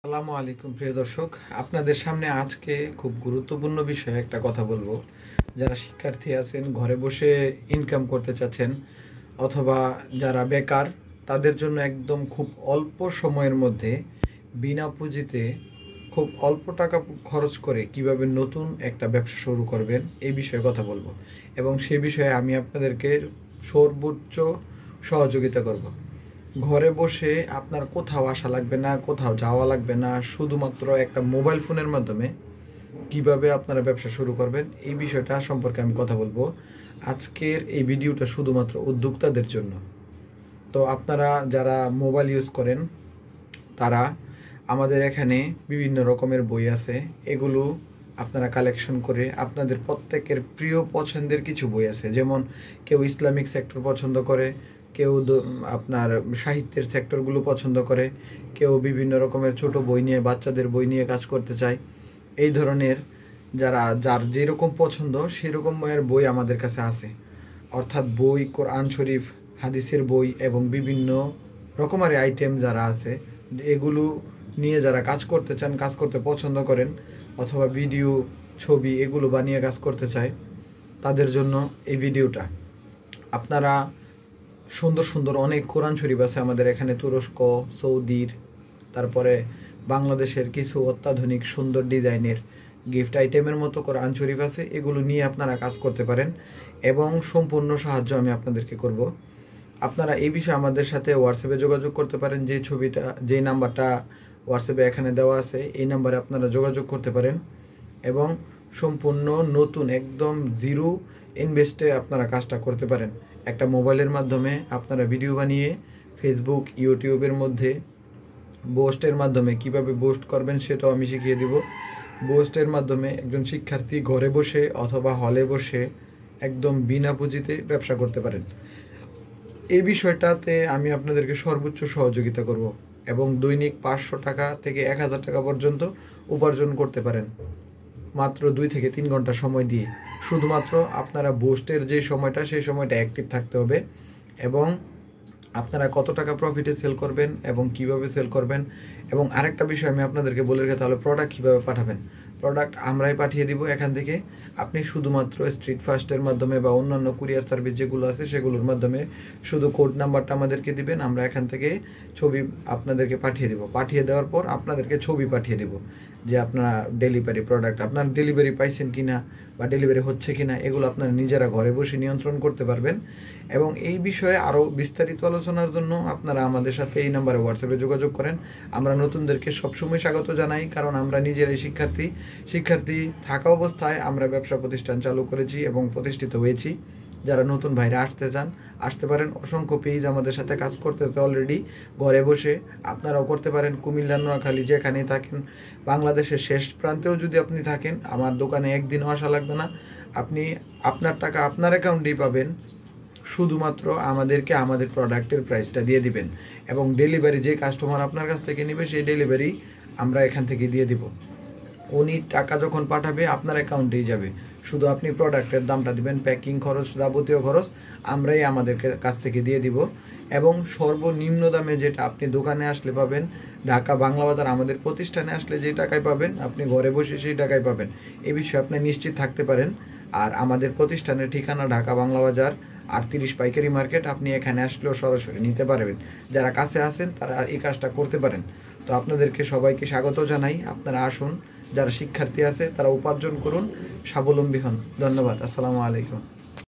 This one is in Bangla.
আসসালামু আলাইকুম প্রিয় দর্শক, আপনাদের সামনে আজকে খুব গুরুত্বপূর্ণ বিষয়ে একটা কথা বলবো। যারা শিক্ষার্থী আছেন, ঘরে বসে ইনকাম করতে চাচ্ছেন, অথবা যারা বেকার, তাদের জন্য একদম খুব অল্প সময়ের মধ্যে বিনা পুঁজিতে খুব অল্প টাকা খরচ করে কিভাবে নতুন একটা ব্যবসা শুরু করবেন এই বিষয়ে কথা বলবো, এবং সে বিষয়ে আমি আপনাদেরকে সর্বোচ্চ সহযোগিতা করব। ঘরে বসে আপনার কোথাও আসা লাগবে না, কোথাও যাওয়া লাগবে না, শুধুমাত্র একটা মোবাইল ফোনের মাধ্যমে কিভাবে আপনারা ব্যবসা শুরু করবেন এই বিষয়টা সম্পর্কে আমি কথা বলবো। আজকের এই ভিডিওটা শুধুমাত্র উদ্যোক্তাদের জন্য। তো আপনারা যারা মোবাইল ইউজ করেন তারা আমাদের এখানে বিভিন্ন রকমের বই আছে, এগুলো আপনারা কালেকশন করে আপনাদের প্রত্যেকের প্রিয় পছন্দের কিছু বই আছে। যেমন কেউ ইসলামিক সেক্টর পছন্দ করে, কেউ আপনার সাহিত্যের সেক্টরগুলো পছন্দ করে, কেউ বিভিন্ন রকমের ছোট বই নিয়ে, বাচ্চাদের বই নিয়ে কাজ করতে চায়। এই ধরনের যার যেরকম পছন্দ সেরকম বই আমাদের কাছে আছে। অর্থাৎ বই, কোরআন শরীফ, হাদিসের বই এবং বিভিন্ন রকমারি আইটেম যারা আছে, এগুলো নিয়ে যারা কাজ করতে চান, কাজ করতে পছন্দ করেন, অথবা ভিডিও, ছবি এগুলো বানিয়ে কাজ করতে চায়, তাদের জন্য এই ভিডিওটা। আপনারা সুন্দর সুন্দর অনেক কোরআন শরীফ আছে আমাদের এখানে, তুরস্ক, সৌদির, তারপরে বাংলাদেশের কিছু অত্যাধুনিক সুন্দর ডিজাইনের গিফট আইটেমের মতো কোরআন শরীফ আছে। এগুলো নিয়ে আপনারা কাজ করতে পারেন এবং সম্পূর্ণ সাহায্য আমি আপনাদেরকে করব। আপনারা এই বিষয়ে আমাদের সাথে হোয়াটসঅ্যাপে যোগাযোগ করতে পারেন। যেই নাম্বারটা হোয়াটসঅ্যাপে এখানে দেওয়া আছে, এই নাম্বারে আপনারা যোগাযোগ করতে পারেন এবং সম্পূর্ণ নতুন একদম জিরো ইনভেস্টে আপনারা কাজটা করতে পারেন। একটা মোবাইলের মাধ্যমে আপনারা ভিডিও বানিয়ে ফেসবুক, ইউটিউবের মধ্যে পোস্টের মাধ্যমে কিভাবে পোস্ট করবেন সেটাও আমি শিখিয়ে দিব। পোস্টের মাধ্যমে একজন শিক্ষার্থী ঘরে বসে অথবা হলে বসে একদম বিনা পুঁজিতে ব্যবসা করতে পারেন। এই বিষয়টাতে আমি আপনাদেরকে সর্বোচ্চ সহযোগিতা করব এবং দৈনিক 500 টাকা থেকে 1000 টাকা পর্যন্ত উপার্জন করতে পারেন মাত্র 2 থেকে 3 ঘন্টা সময় দিয়ে। শুধুমাত্র আপনারা পোস্টের যে সময়টা, সেই সময়টা অ্যাক্টিভ থাকতে হবে এবং আপনারা কত টাকা প্রফিটে সেল করবেন এবং কিভাবে সেল করবেন। এবং আরেকটা বিষয় আমি আপনাদেরকে বলে রেখে, তাহলে প্রোডাক্ট কীভাবে পাঠাবেন। প্রোডাক্ট আমরাই পাঠিয়ে দিব এখান থেকে। আপনি শুধুমাত্র স্ট্রিট ফাস্টের মাধ্যমে বা অন্যান্য কুরিয়ার সার্ভিস যেগুলো আছে সেগুলোর মাধ্যমে শুধু কোড নাম্বারটা আমাদেরকে দিবেন, আমরা এখান থেকে ছবি আপনাদেরকে পাঠিয়ে দেব। পাঠিয়ে দেওয়ার পর আপনাদেরকে ছবি পাঠিয়ে দেব যে আপনার ডেলিভারি প্রোডাক্ট, আপনার ডেলিভারি পাইছেন কি না বা ডেলিভারি হচ্ছে কি না, এগুলো আপনারা নিজেরা ঘরে বসে নিয়ন্ত্রণ করতে পারবেন। এবং এই বিষয়ে আরও বিস্তারিত আলোচনার জন্য আপনারা আমাদের সাথে এই নাম্বারে হোয়াটসঅ্যাপে যোগাযোগ করেন। আমরা নতুনদেরকে সবসময় স্বাগত জানাই, কারণ আমরা নিজেরাই শিক্ষার্থী থাকা অবস্থায় আমরা ব্যবসা প্রতিষ্ঠান চালু করেছি এবং প্রতিষ্ঠিত হয়েছি। যারা নতুন ভাইরা আসতে চান আসতে পারেন। অসংখ্য পেজ আমাদের সাথে কাজ করতেছে অলরেডি ঘরে বসে, আপনারাও করতে পারেন। কুমিল্লা, নোয়াখালী যেখানেই থাকেন, বাংলাদেশের শেষ প্রান্তেও যদি আপনি থাকেন, আমার দোকানে একদিনও আসা লাগবে না। আপনি আপনার টাকা আপনার অ্যাকাউন্টেই পাবেন, শুধুমাত্র আমাদেরকে আমাদের প্রোডাক্টের প্রাইসটা দিয়ে দিবেন এবং ডেলিভারি যে কাস্টমার আপনার কাছ থেকে নেবে সেই ডেলিভারি আমরা এখান থেকে দিয়ে দিব। উনি টাকা যখন পাঠাবে আপনার অ্যাকাউন্টেই যাবে, শুধু আপনি প্রোডাক্টের দামটা দিবেন, প্যাকিং খরচ, যাবতীয় খরচ আমরাই আমাদের কাছ থেকে দিয়ে দিব। এবং সর্বনিম্ন দামে যেটা আপনি দোকানে আসলে পাবেন, ঢাকা বাংলা বাজার আমাদের প্রতিষ্ঠানে আসলে যে টাকায় পাবেন, আপনি ঘরে বসে সেই টাকায় পাবেন। এ বিষয়ে আপনি নিশ্চিত থাকতে পারেন। আর আমাদের প্রতিষ্ঠানের ঠিকানা ঢাকা বাংলা বাজার 38 পাইকারি মার্কেট। আপনি এখানে আসলেও সরাসরি নিতে পারবেন। যারা কাছে আছেন তারা এই কাজটা করতে পারেন। তো আপনাদেরকে সবাইকে স্বাগত জানাই। আপনারা আসুন, যারা শিক্ষার্থী আছে তারা উপার্জন করুন, স্বাবলম্বী হন। ধন্যবাদ। আসসালামু আলাইকুম।